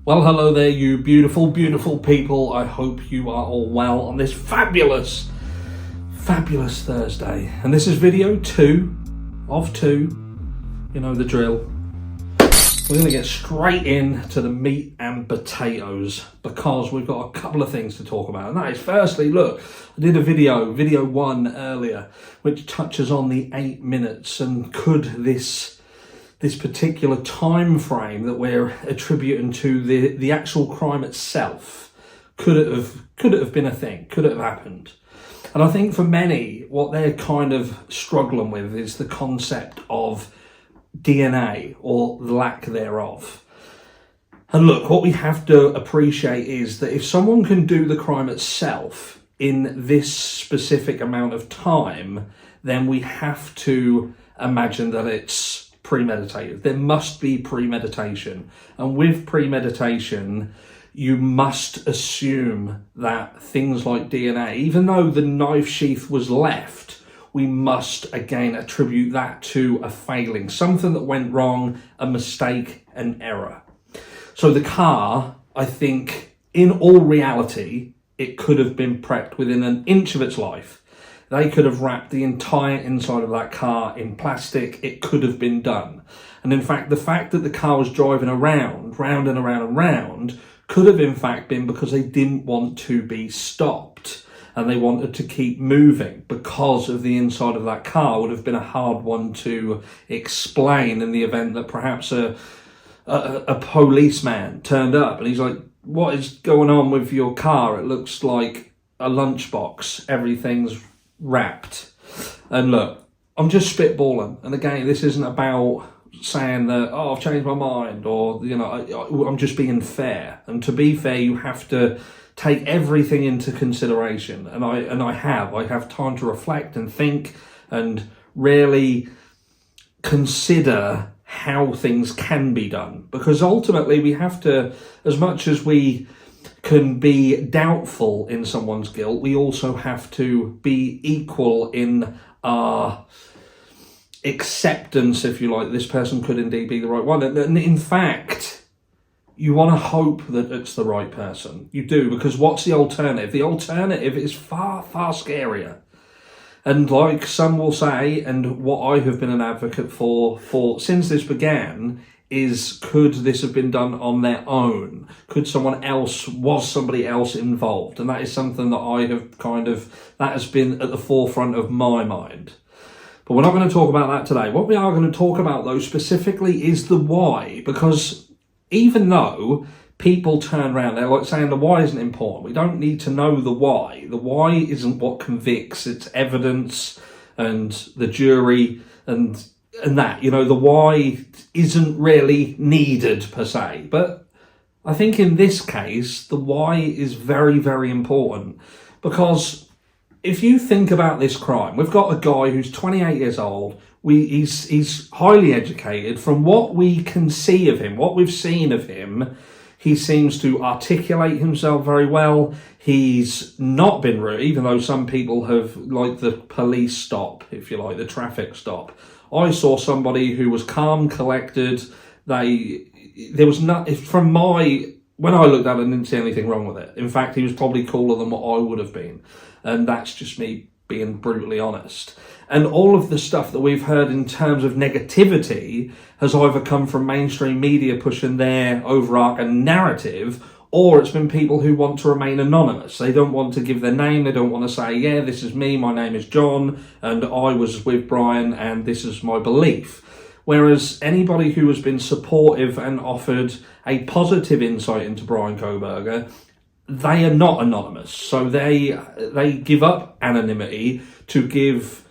Well, hello there, you beautiful, beautiful people. I hope you are all well on this fabulous Thursday. And this is video 2 of 2. You know the drill. We're going to get straight into the meat and potatoes because we've got a couple of things to talk about. And that is, firstly, look, I did a video 1 earlier, which touches on the 8 minutes and could this particular time frame that we're attributing to the actual crime itself, could it have been a thing? Could it have happened? And I think for many, what they're kind of struggling with is the concept of DNA or the lack thereof. And look, what we have to appreciate is that if someone can do the crime itself in this specific amount of time, then we have to imagine that it's premeditated. There must be premeditation. And with premeditation, you must assume that things like DNA, even though the knife sheath was left, we must again attribute that to a failing, something that went wrong, a mistake, an error. So the car, I think, in all reality, it could have been prepped within an inch of its life. They could have wrapped the entire inside of that car in plastic. It could have been done. And in fact, the fact that the car was driving around, round and around and round, could have in fact been because they didn't want to be stopped and they wanted to keep moving, because of the inside of that car would have been a hard one to explain in the event that perhaps a policeman turned up and he's like, "What is going on with your car? It looks like a lunchbox. Everything's wrapped." And look, I'm just spitballing, and again, this isn't about saying that, oh, I've changed my mind, or, you know, I'm just being fair. And to be fair, you have to take everything into consideration, and I have time to reflect and think and really consider how things can be done, because ultimately we have to, as much as we can be doubtful in someone's guilt, we also have to be equal in our acceptance, if you like, this person could indeed be the right one. And in fact, you want to hope that it's the right person. You do, because what's the alternative? The alternative is far, far scarier. And like some will say, and what I have been an advocate for since this began, is, could this have been done on their own? Was somebody else involved? And that is something that I have that has been at the forefront of my mind. But we're not going to talk about that today. What we are going to talk about, though, specifically is the why, because even though people turn around, they're like saying the why isn't important. We don't need to know the why. The why isn't what convicts. It's evidence and the jury and that, you know, the why isn't really needed per se. But I think in this case, the why is very, very important, because if you think about this crime, we've got a guy who's 28 years old. He's highly educated. From what we can see of him, what we've seen of him, he seems to articulate himself very well. He's not been rude, even though some people have, like the police stop, if you like, the traffic stop. I saw somebody who was calm, collected. There was not, when I looked at it, I didn't see anything wrong with it. In fact, he was probably cooler than what I would have been. And that's just me being brutally honest. And all of the stuff that we've heard in terms of negativity has either come from mainstream media pushing their overarching narrative, or it's been people who want to remain anonymous. They don't want to give their name. They don't want to say, yeah, this is me, my name is John, and I was with Brian, and this is my belief. Whereas anybody who has been supportive and offered a positive insight into Brian Kohberger, they are not anonymous. So they give up anonymity to give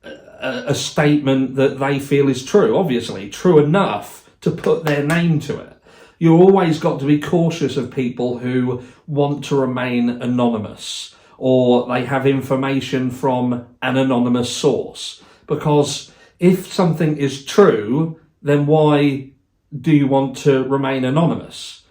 a statement that they feel is true, obviously, true enough to put their name to it. You've always got to be cautious of people who want to remain anonymous, or they have information from an anonymous source. Because if something is true, then why do you want to remain anonymous?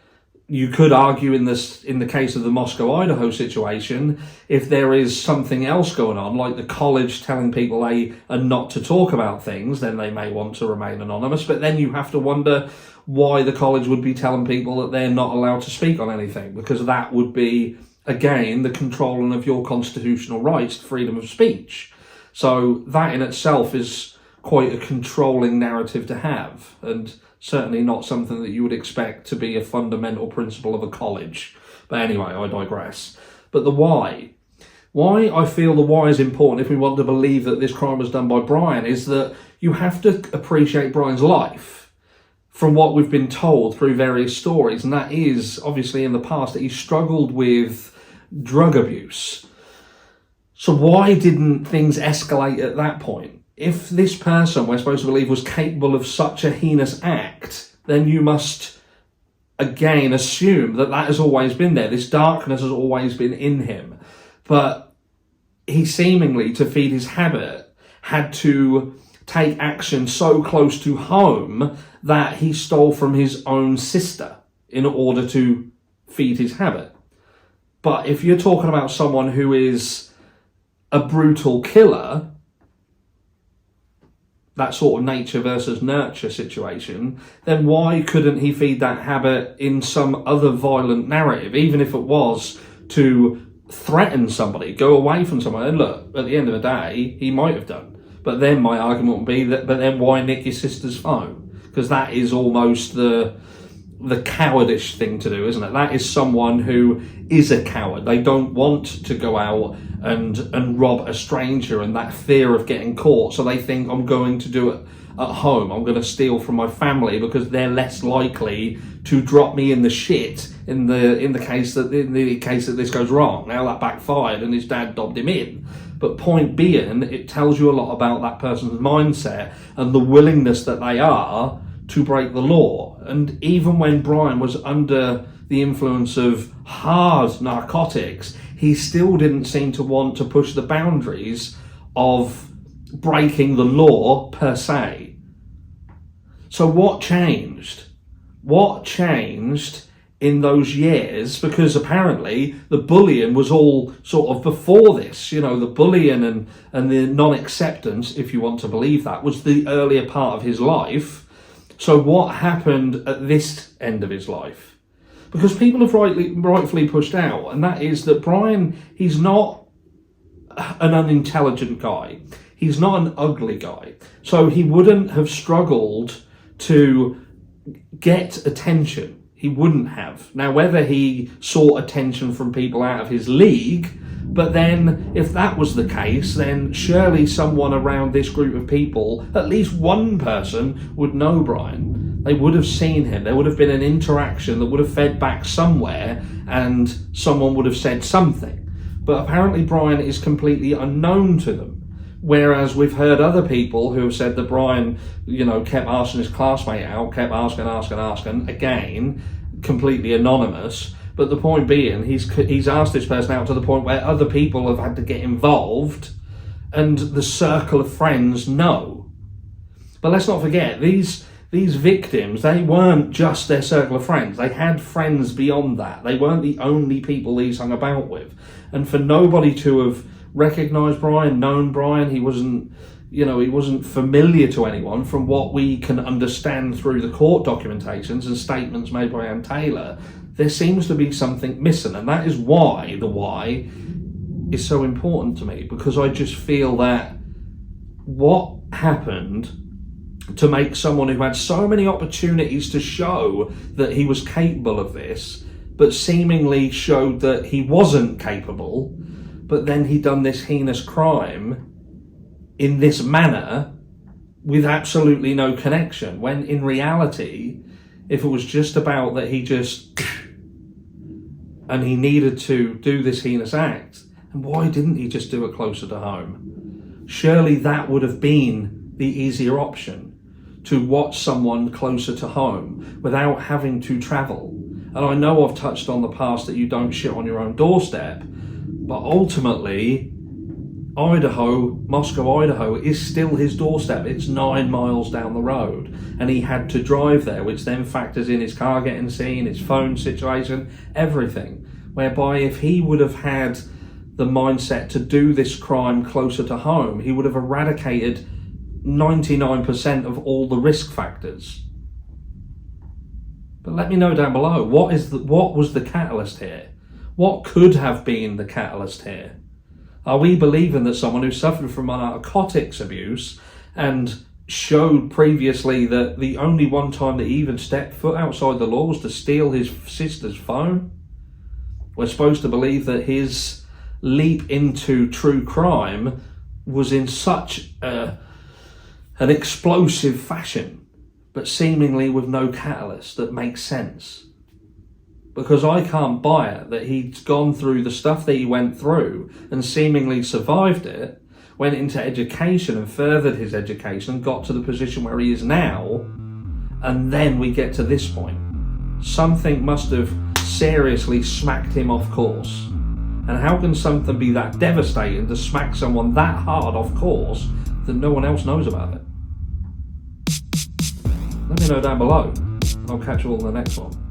You could argue in the case of the Moscow, Idaho situation, if there is something else going on, like the college telling people they are not to talk about things, then they may want to remain anonymous. But then you have to wonder, why the college would be telling people that they're not allowed to speak on anything, because that would be, again, the controlling of your constitutional rights to freedom of speech. So that in itself is quite a controlling narrative to have, and certainly not something that you would expect to be a fundamental principle of a college. But anyway, I digress. But the why I feel the why is important if we want to believe that this crime was done by Brian, is that you have to appreciate Brian's life from what we've been told through various stories, and that is obviously in the past that he struggled with drug abuse. So why didn't things escalate at that point? If this person we're supposed to believe was capable of such a heinous act, then you must again assume that that has always been there. This darkness has always been in him. But he seemingly, to feed his habit, had to take action so close to home that he stole from his own sister in order to feed his habit. But if you're talking about someone who is a brutal killer, that sort of nature versus nurture situation, then why couldn't he feed that habit in some other violent narrative, even if it was to threaten somebody, go away from someone? And look, at the end of the day, he might have done. But then my argument would be that, but then why nick your sister's phone? Because that is almost the cowardish thing to do, isn't it? That is someone who is a coward. They don't want to go out and rob a stranger, and that fear of getting caught. So they think, I'm going to do it at home. I'm going to steal from my family because they're less likely to drop me in the shit in the case that this goes wrong. Now that backfired and his dad dobbed him in. But point being, it tells you a lot about that person's mindset and the willingness that they are to break the law. And even when Brian was under the influence of hard narcotics, he still didn't seem to want to push the boundaries of breaking the law per se. So what changed? What changed in those years? Because apparently the bullying was all sort of before this, the bullying and the non-acceptance, if you want to believe that, was the earlier part of his life. So what happened at this end of his life? Because people have rightfully pushed out, and that is that Brian, he's not an unintelligent guy. He's not an ugly guy. So he wouldn't have struggled to get attention. He wouldn't have. Now, whether he sought attention from people out of his league, but then if that was the case, then surely someone around this group of people, at least one person, would know Brian. They would have seen him. There would have been an interaction that would have fed back somewhere, and someone would have said something. But apparently Brian is completely unknown to them. Whereas we've heard other people who have said that Brian, kept asking his classmate out, kept asking, again, completely anonymous. But the point being, he's asked this person out to the point where other people have had to get involved, and the circle of friends know. But let's not forget, these victims, they weren't just their circle of friends. They had friends beyond that. They weren't the only people these hung about with. And for nobody to have recognised Brian, known Brian, he wasn't familiar to anyone from what we can understand through the court documentations and statements made by Ann Taylor. There seems to be something missing, and that is why the why is so important to me, because I just feel that what happened to make someone who had so many opportunities to show that he was capable of this, but seemingly showed that he wasn't capable, but then he done this heinous crime in this manner with absolutely no connection, when in reality, if it was just about that he needed to do this heinous act, and why didn't he just do it closer to home? Surely that would have been the easier option, to watch someone closer to home without having to travel. And I know I've touched on the past that you don't shit on your own doorstep, but ultimately, Moscow, Idaho is still his doorstep. It's 9 miles down the road, and he had to drive there, which then factors in his car getting seen, his phone situation, everything. Whereby if he would have had the mindset to do this crime closer to home, he would have eradicated 99% of all the risk factors. But let me know down below, what was the catalyst here? What could have been the catalyst here? Are we believing that someone who suffered from narcotics abuse and showed previously that the only one time that he even stepped foot outside the law was to steal his sister's phone? We're supposed to believe that his leap into true crime was in such an explosive fashion, but seemingly with no catalyst that makes sense. Because I can't buy it that he'd gone through the stuff that he went through and seemingly survived it, went into education and furthered his education and got to the position where he is now, and then we get to this point. Something must have seriously smacked him off course. And how can something be that devastating to smack someone that hard off course that no one else knows about it? Let me know down below. I'll catch you all in the next one.